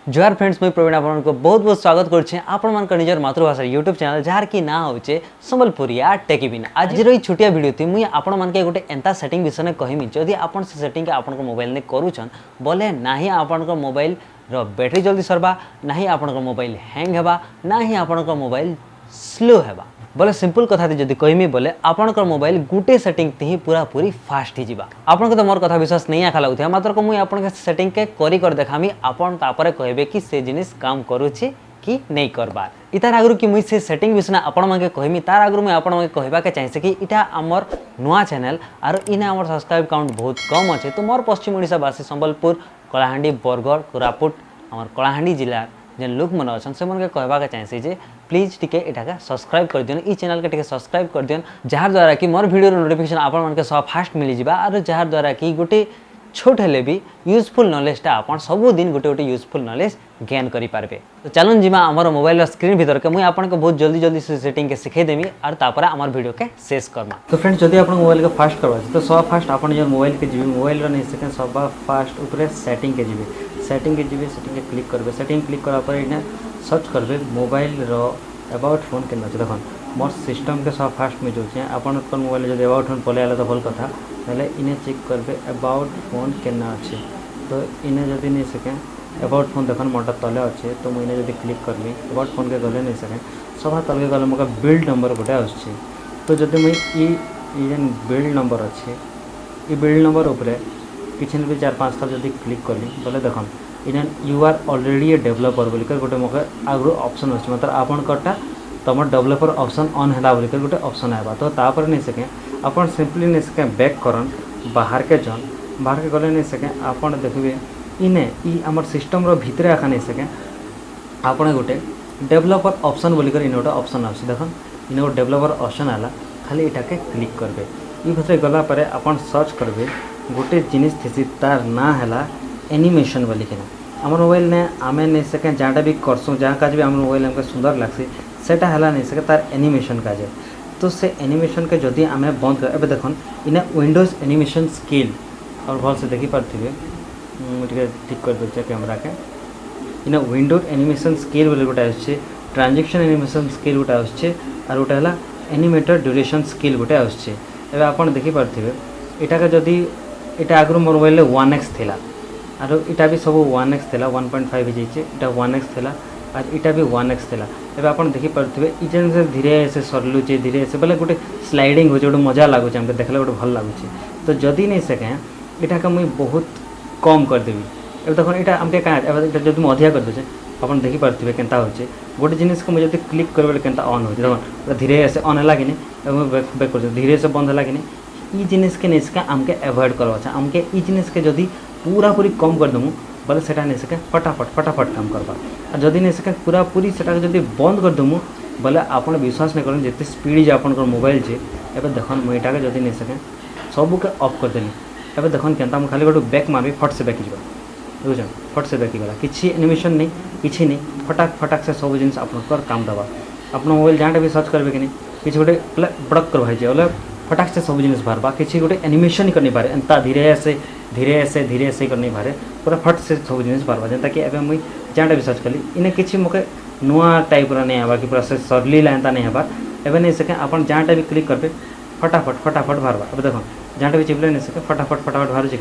जोहार फ्रेंड्स, मुझे प्रवीण आपको बहुत बहुत स्वागत करछे आपण मान निजर मातृभाषा यूट्यूब चैनल जार की ना होचे संबलपुरिया टेकीबिन। आज रही छोटिया वीडियो थी मुई आपण मान के गोटे एंता सेटिंग विषय में कहमी जदि आपण से सेटिंग के आपण को मोबाइल ने करूछन बोले नाही आपण को मोबाइल रो बैटरी जल्दी सरबा, नाही आपण को मोबाइल हैंग हेबा, नाही आपण को मोबाइल स्लो हेबा। बोले सिंपल कथा जदि कहमी बोले आपणकर मोबाइल गुटे सेटिंग ही पूरा पूरी फास्ट ही जीवा। आपन को तो मोर कथा विश्वास नहीं आखा लागुथिया, मात्र को मुई आपन के सेटिंग के करी कर देखामी, आपन तापरे कहबे कि से जिनिस काम करूछि कि नहीं करबार। इतार आगरु कि मुई से सेटिंग विषय आपण माके कहमी तार आगरु मुई आपण माके कहबा के चाहिए कि इटा हमर नुआ चैनल आरो इने हमर सब्सक्राइब काउंट बहुत कम अछि। तो मोर पश्चिम ओडिशा वासी संबलपुर, कलाहांडी, बरगढ़, कोरापुट हमर कलाहांडी जिला जेन लोक मन अछन से मन के कहबा के चाहिए जे प्लीज टिके एटा सब्सक्राइब कर दियन, ई चैनल के टिके सब्सक्राइब कर दियन, जहार द्वारा कि मोर वीडियो नोटिफिकेशन आपण मन के सब फास्ट मिली जिबा आरो जहार द्वारा कि गोटे छोट हेले भी यूजफुल नॉलेजटा आपण सब दिन गोटे गोटे यूजफुल नॉलेज गेन करि पारबे। तो चलन जिमा हमर मोबाइल स्क्रीन भीतर के मुई आपण के बहुत जल्दी जल्दी से सेटिंग के सिखाई देमी और तापर हमर वीडियो के शेष करमा। तो फ्रेंड्स जदि आपण मोबाइल के फास्ट करबा तो सब फास्ट आपण जो मोबाइल के जीबी मोबाइल रो नहीं सेकंड सब फास्ट ऊपर सेटिंग के जीबी सेटिंग के क्लिक करबे। सेटिंग क्लिक करा पर इने सर्च करबे मोबाइल रो अबाउट फोन के अच्छे देखो मोर सिस्टम के सब फास्ट में जो आपन मोबाइल जब अबाउट फोन पलि आला तो भल कथा ना इने चेक करबे अबाउट फोन के अच्छे। तो इने जदि नहीं सके अबाउट फोन देखो मोटा तले अच्छे तो मुझे जब क्लिक करली अबाउट फोन के गले नहीं सके सब तल के गले मोका बिल्ड नंबर गोटे आछे। तो जब मुझे जेन बिल्ड नंबर अच्छे ये बिल्ड नंबर उपरे किसी भी 4-5 थर जब क्लिक कली बोले देख इन you are already a developer बोलिकर गोटे मोके आगु ऑप्शन अच्छे मतलब आपन कटा तुम डेवलपर ऑप्शन ऑन है बोलिकर गोटे ऑप्शन आएगा। तो तापर नहीं सके आपन सिंपली नहीं सके बैक करन बाहर के जन बाहर के गले नहीं सके आपन देखिए इने ई आमर सिस्टम रो भीतर आखा नहीं सके आपन गोटे डेवलपर ऑप्शन बोलिकर इन गोटे ऑप्शन आछे देखन इन गोटे डेवलपर ऑप्शन आला खाली इटा के क्लिक करबे। ई भीतर गला परे आपन सर्च करबे गोटे जिनिस थी तार ना है एनिमेशन बोलिकिना आमर मोबाइल ने आमे नहीं सके जहाँटा भी करसुँ जहाँ का भी आम मोबाइल हमको सुंदर लगसी सेटा है नहीं सके तार एनिमेशन का जाए। तो से एनिमेशन के जदि आमे बंद कर ए देखन इने विंडोज एनिमेशन स्किल और भल से देखी पार्थे ठीक कर दे कैमरा के इने विंडोज एनिमेशन स्किल बोले गोटे आछे ट्रांजेक्शन एनिमेशन स्किल गोटे आछे और गोटे है एनिमेटर ड्यूरेशन स्किल गोटे आछे। एबे आपन देखी पार्थे इटा के जदि इटा आगु मोर मोबाइल 1x थिला और इटा भी सब 1x थिला 1.5 हो जाइए इटा 1x थिला और इटा भी 1x थिला। एबे आपन देखि पारथिबे ई जेन से धीरे से सरलुचे धीरे से बोले गोटे स्लाइडिंग हो गोटे मजा लागुच हमके देखले गोटे भल लागुच। तो जदि नहीं सके इटा का मुई बहुत कम कर देबी। एबे देखो इटा हमके का एबे इटा जदि मु अधिया कर दोचे आपन देखि पारथिबे केनता होचे गोटे जिनिस को मुझे क्लिक करबे केनता ऑन हो देखो धीरे से ऑन हला कि नहीं एबे बैक कर धीरे से बंद हला कि नहीं ई जिनिस के नहीं सके आमके अवॉइड करवा अच्छा आमके ई जिनिस के जदि पूरा पूरी कम कर दूँ बोले सेटा नहीं सके फटाफट काम करवा और जदि नहीं सके पूरा पूरी सेटा जदि बंद कर दूँ बोले आप विश्वास नहीं करें जिते स्पीड जे आपन मोबाइल जे एबे देखन मुईटा के जदि नहीं सके सब के ऑफ कर देली एबे देखन केनता खाली गोटे बैक मारबी फट से बैक जावा बुझ फट से बैक गला किसी एनिमेशन नहीं किसी नहीं फटाक से सब जिन आप काम दवा अपना मोबाइल जहाँ भी सर्च करेंगे कि नहीं किसी गोटे बड़क करवाई बोले फटाक से सब जिनिस बाहर किसी गोटे एनिमेशन कर नहीं पारे एंता धीरे से कर नहीं पारे पूरा फट से सब जिनिस बाहर जेनता कि एवं मुई जहाँ भी सर्च कली इन्हें किसी मोके नुआ टाइप नहीं हवा कि पूरा से सरलीला एंता नहीं हबार एवं नहीं सके आप जहाँ भी क्लिक करबे फटाफट बाहर अब देखो जहाँ भी चिपले नहीं सके फटाफट बाहर कि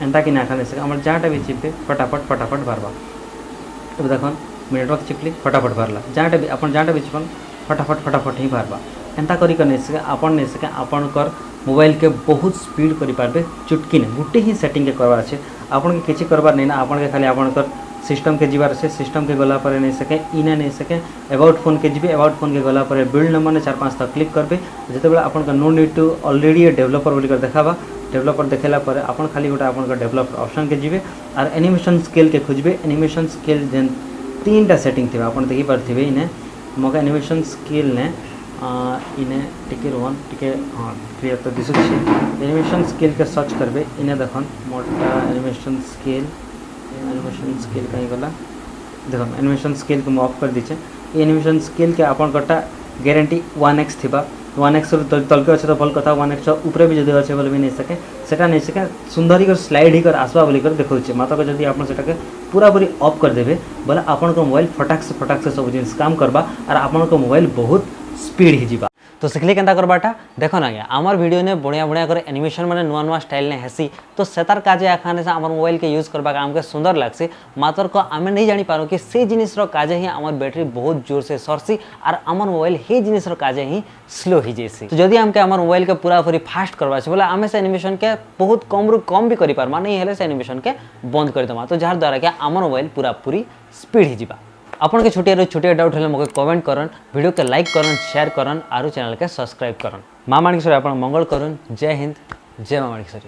एंता कि ना नहीं सके आम जहाँ भी चिपे फटाफट बाहर अब देखो नेटवर्क चिपली फटाफट बाहरला जहाँ भी आप जहाँ भी चिपन फटाफट ही बाहर एंता करी कर नहीं सके आपन नहीं सके आपन कर मोबाइल के बहुत स्पीड करि पारबे चुटकी ने गुटे ही सेटिंग के करवार अच्छे आपन के किसी करवार नहीं ना आपन के खाली आपन कर सिस्टम के जीवार से सिस्टम के गला पर नहीं सके इने नहीं सके अबाउट फोन के जीबे अबाउट फोन के गला पर बिल्ड नंबर ने 4-5 तक क्लिक करबे जिते बेला आपन का no need to already a developer बोली कर देखाबा डेवलपर देखेला पर आपन खाली गोटे आपन का डेवलपर ऑप्शन के जीबे और एनिमेशन स्केल के खोजबे एनिमेशन स्केल जेन 3टा सेटिंग थे आपन देखि पारथिबे इने मका एनिमेशन स्केल ने इने टिके रोहन टिके हाँ क्लियर तो दिशु एनिमेशन स्केल के सर्च करबे इने देखन मोटा एनिमेशन स्केल कहीं गला देखो एनिमेशन स्केल को ऑफ कर दीचे एनिमेशन स्केल के आपन कटा गारंटी 1x थिबा 1x तलके अच्छे तो भल कथा 1x ऊपर भी जब अच्छे बोले भी नहीं सके सेटा नहीं सके सुंदर ही स्लाइड ही कर आसवा बोली कर देखा मात्र जब आप सेटा पूरा पूरी ऑफ करदेवे बोले आपन मोबाइल फटाक से सब जिन काम करबा और आपन मोबाइल बहुत स्पीड ही तो सिखली केंता करबाटा देखो ना गया आमर वीडियो ने बढ़िया बढ़िया कर एनिमेशन मैंने नुआ नुआ स्टाइल ने हेसी तो सेतार काजे आखाने से आमर मोबाइल के यूज करबा आमके सुंदर लागसे मात्र को आमे नहीं जानी पारो कि से जिनिसर काजे ही आमर बैटरी बहुत जोर से सरसी और आमर मोबाइल हे जिनिसर काजे ही स्लो ही जैसी तो जदि आमके आमर मोबाइल के पूरा पूरी फास्ट करबा बोले आमे से एनिमेशन के बहुत कम रु कम भी करि पारमा नहीं हेले से एनिमेशन के बंद कर देमा तो जार द्वारा के आमर मोबाइल पूरा पूरी स्पीड ही जिबा अपन के छोटिया डाउट है मुझे कमेंट करन वीडियो के लाइक करन शेयर करन और चैनल के सब्सक्राइब करन माँ माणिकेश्वरी अपन मंगल करन जय हिंद जय माँ माणिकेश्वरी।